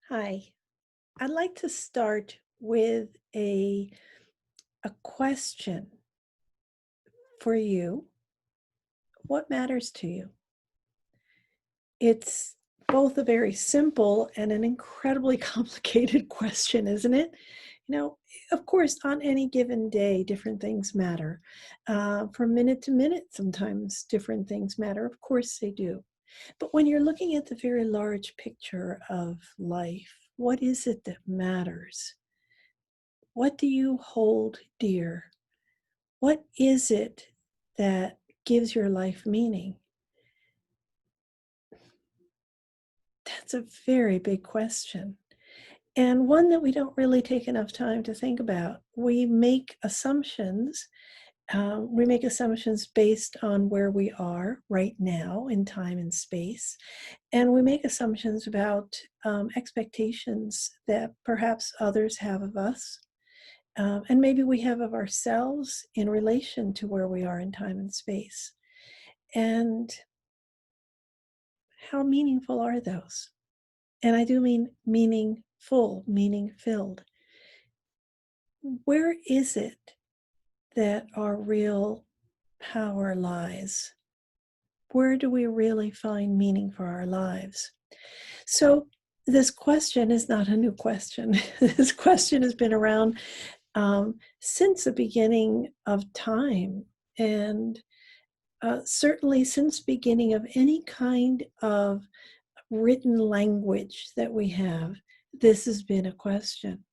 Hi, I'd like to start with a question for you. What matters to you? It's both a very simple and an incredibly complicated question, isn't it? You know, of course, on any given day, different things matter. From minute to minute, sometimes different things matter. Of course, they do. But when you're looking at the very large picture of life, what is it that matters? What do you hold dear? What is it that gives your life meaning? That's a very big question, and one that we don't really take enough time to think about. We make assumptions. We make assumptions based on where we are right now in time and space, and we make assumptions about expectations that perhaps others have of us. And maybe we have of ourselves in relation to where we are in time and space. And how meaningful are those? And I do mean meaningful, meaning filled. Where is it that our real power lies? Where do we really find meaning for our lives? So, this question is not a new question. This question has been around since the beginning of time. And certainly since beginning of any kind of written language that we have, this has been a question.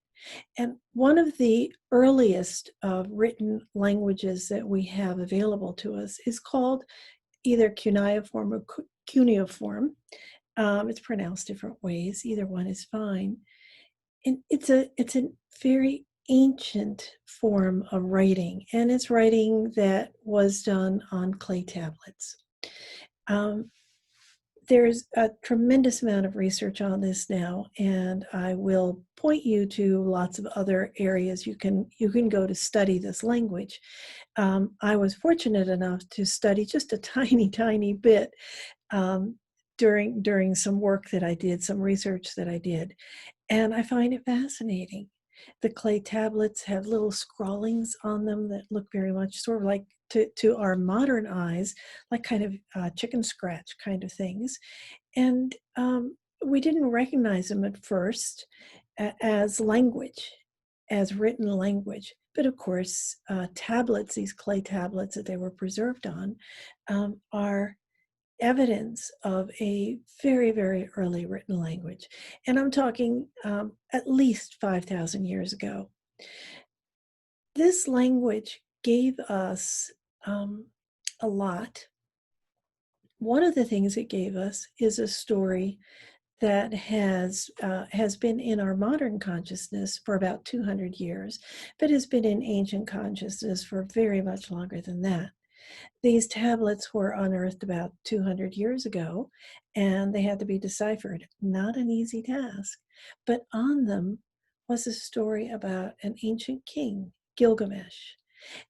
And one of the earliest written languages that we have available to us is called either cuneiform or cuneiform. It's pronounced different ways. Either one is fine. And it's a very ancient form of writing, and it's writing that was done on clay tablets. Um, there's a tremendous amount of research on this now, and I will point you to lots of other areas you can go to study this language. I was fortunate enough to study just a tiny bit during some work that I did, some research that I did, and I find it fascinating. The clay tablets have little scrawlings on them that look very much sort of like to our modern eyes, like kind of chicken scratch kind of things. And we didn't recognize them at first as language, as written language. But of course, tablets, these clay tablets that they were preserved on, are evidence of a very early written language. And I'm talking at least 5,000 years ago. This language gave us a lot. One of the things it gave us is a story that has been in our modern consciousness for about 200 years, but has been in ancient consciousness for very much longer than that. These tablets were unearthed about 200 years ago, and they had to be deciphered. Not an easy task, but on them was a story about an ancient king, Gilgamesh.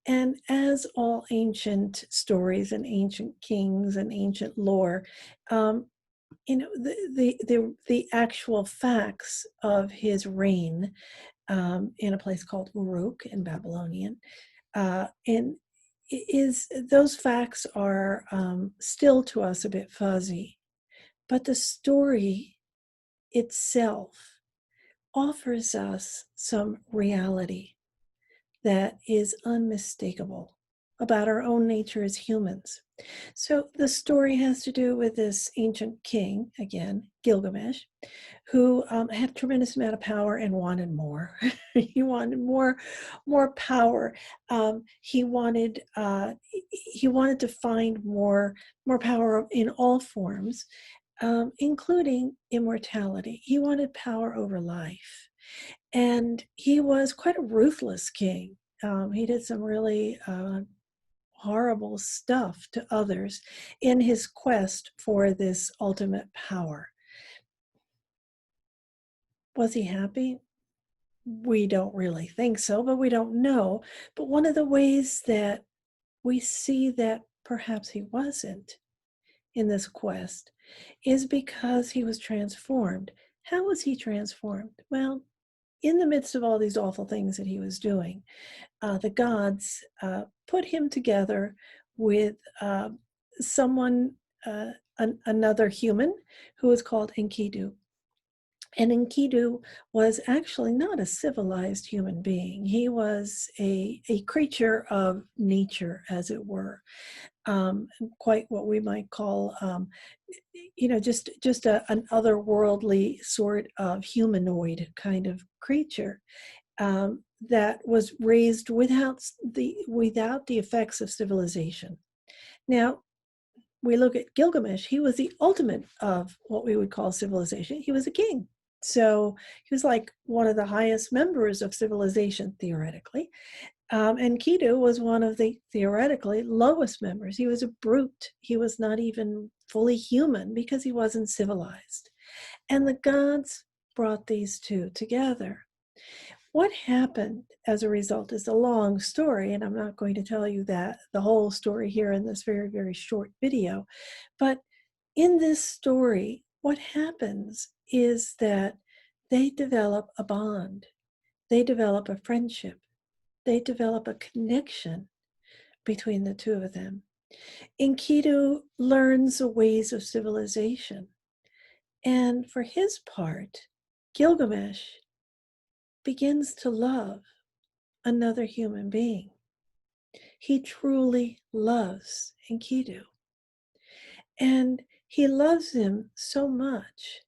And as all ancient stories and ancient kings and ancient lore, um, the actual facts of his reign in a place called Uruk in Babylonian, and is those facts are still to us a bit fuzzy, but the story itself offers us some reality that is unmistakable about our own nature as humans. So the story has to do with this ancient king, again, Gilgamesh, who had a tremendous amount of power and wanted more. He wanted more power. He wanted to find more power in all forms, including immortality. He wanted power over life. And he was quite a ruthless king. He did some really horrible stuff to others in his quest for this ultimate power. Was he happy? We don't really think so, but we don't know. But one of the ways that we see that perhaps he wasn't in this quest is because he was transformed. How was he transformed? Well, in the midst of all these awful things that he was doing, the gods put him together with someone, another human, who was called Enkidu. And Enkidu was actually not a civilized human being. He was a creature of nature, as it were, quite what we might call, just an otherworldly sort of humanoid kind of creature, that was raised without the effects of civilization. Now, we look at Gilgamesh. He was the ultimate of what we would call civilization. He was a king. So he was like one of the highest members of civilization, theoretically. And Kidu was one of the theoretically lowest members. He was a brute. He was not even fully human because he wasn't civilized. And the gods brought these two together. What happened as a result is a long story, and I'm not going to tell you that the whole story here in this very, very short video. But in this story, what happens is that they develop a bond, they develop a friendship, they develop a connection between the two of them. Enkidu learns the ways of civilization, and for his part, Gilgamesh begins to love another human being. He truly loves Enkidu. And he loves him so much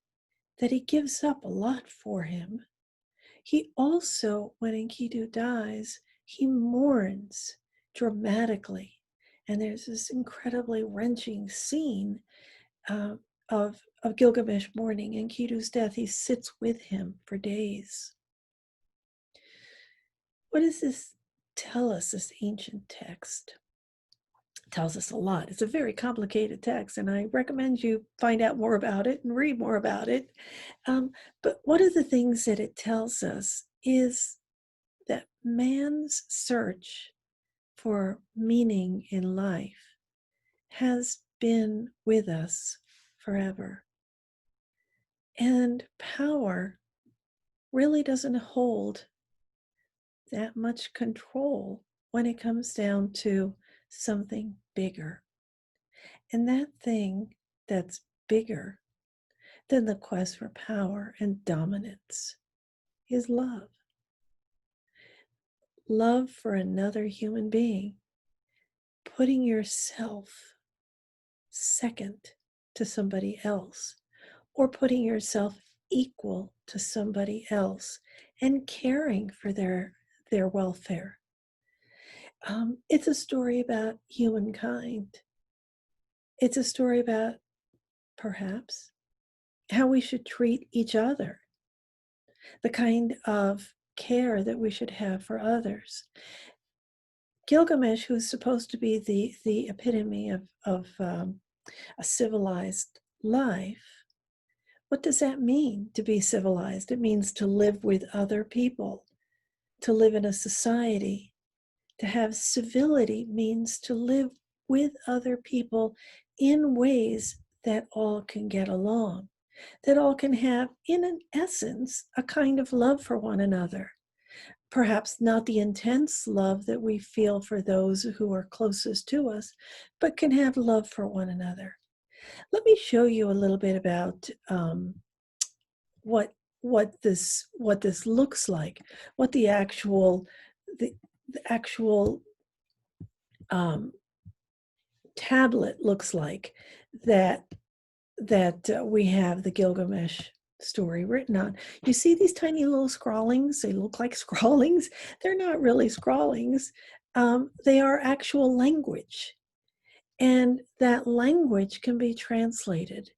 that he gives up a lot for him. He also, when Enkidu dies, he mourns dramatically. And there's this incredibly wrenching scene uh, of Gilgamesh mourning Enkidu's death. He sits with him for days. What does this tell us, this ancient text? It tells us a lot. It's a very complicated text, and I recommend you find out more about it and read more about it. But one of the things that it tells us is that man's search for meaning in life has been with us forever. And power really doesn't hold that much control when it comes down to something bigger. And that thing that's bigger than the quest for power and dominance is love. Love for another human being, putting yourself second to somebody else, or putting yourself equal to somebody else and caring for their welfare. It's a story about humankind. It's a story about, perhaps, how we should treat each other, the kind of care that we should have for others. Gilgamesh, who's supposed to be the epitome of a civilized life, what does that mean to be civilized? It means to live with other people, to live in a society. To have civility means to live with other people in ways that all can get along, that all can have, in an essence, a kind of love for one another. Perhaps not the intense love that we feel for those who are closest to us, but can have love for one another. Let me show you a little bit about what this looks like, what the, the actual um, tablet looks like that we have the Gilgamesh story written on. You see these tiny little scrawlings? They look like scrawlings. They're not really scrawlings. They are actual language. And that language can be translated.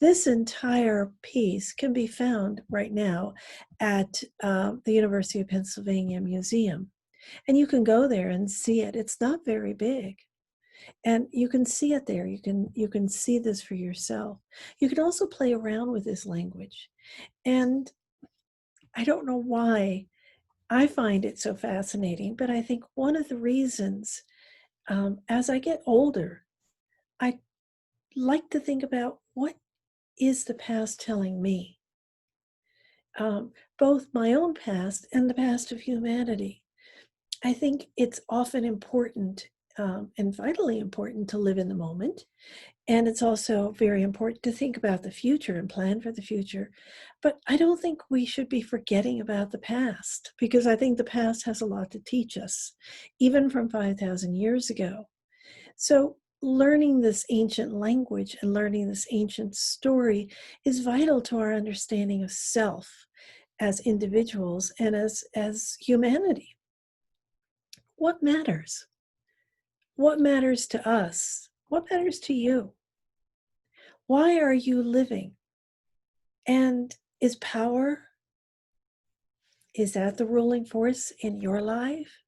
This entire piece can be found right now at the University of Pennsylvania Museum. And you can go there and see it. It's not very big. And you can see it there. You can see this for yourself. You can also play around with this language. And I don't know why I find it so fascinating, but I think one of the reasons, as I get older, I like to think about, what is the past telling me? both my own past and the past of humanity. I think it's often important and vitally important to live in the moment. And it's also very important to think about the future and plan for the future. But I don't think we should be forgetting about the past, because I think the past has a lot to teach us, even from 5,000 years ago. So learning this ancient language and learning this ancient story is vital to our understanding of self as individuals and as humanity. What matters? What matters to us? What matters to you? Why are you living? And is power, is that the ruling force in your life?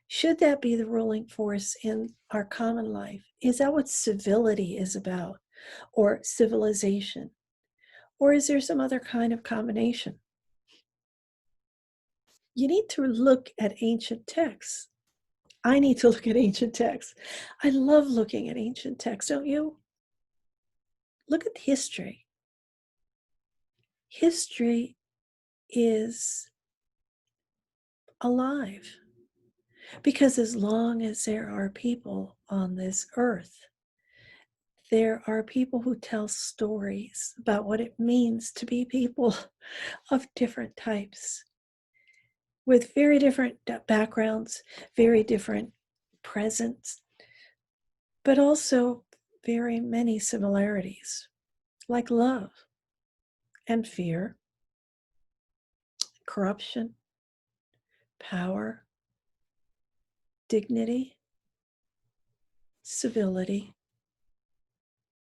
Should that be the ruling force in our common life? Is that what civility is about, or civilization? Or is there some other kind of combination? You need to look at ancient texts. I need to look at ancient texts. I love looking at ancient texts, don't you? Look at history. History is alive, because as long as there are people on this earth, there are people who tell stories about what it means to be people of different types, with very different backgrounds, very different presents, but also very many similarities, like love and fear, corruption, power, dignity, civility,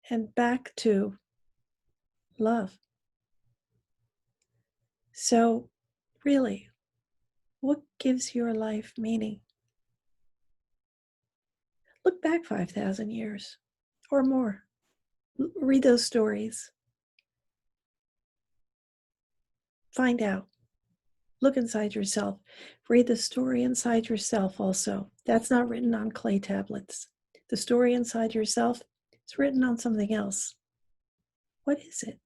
and back to love. So, really, what gives your life meaning? Look back 5,000 years or more. Read those stories. Find out. Look inside yourself. Read the story inside yourself also. That's not written on clay tablets. The story inside yourself is written on something else. What is it?